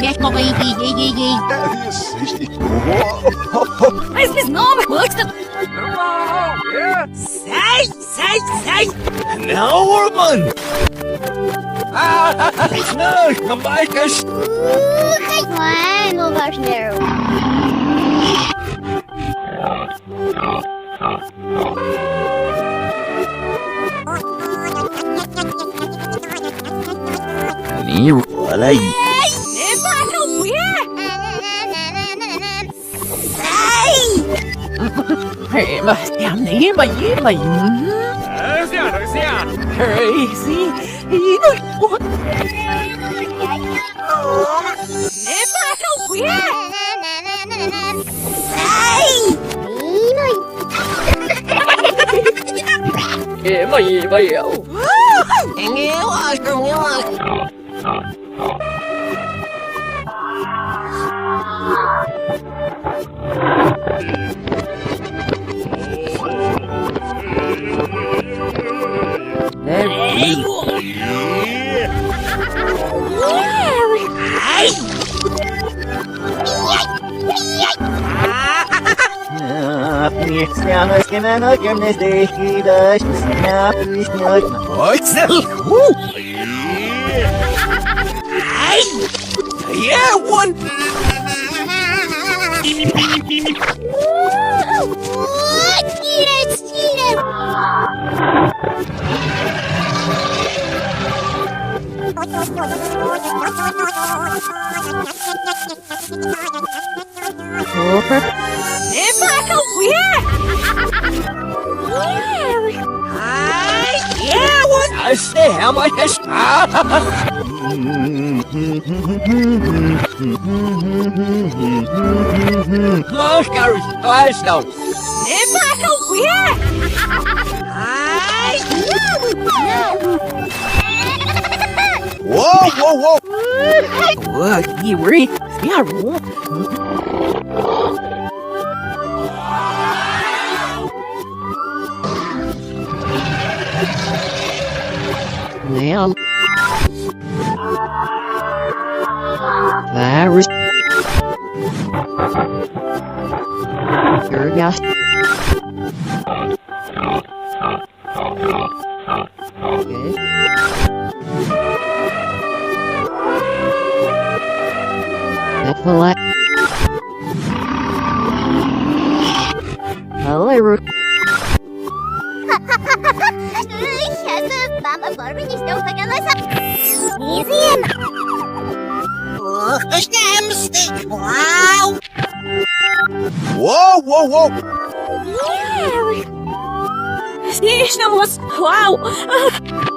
Yes, Papa, Mas não, what's the... Say! Now, Orman! No, Kamaikas! Não vais não. Wala yi. Yeah, one. I say how much Look, Gary, eyes down. Whoa! What? You ready? Yeah. Well, virus. Giraffe. Okay. That's the last. Hello. Wow! Whoa! Слишком вас, вау! Вау!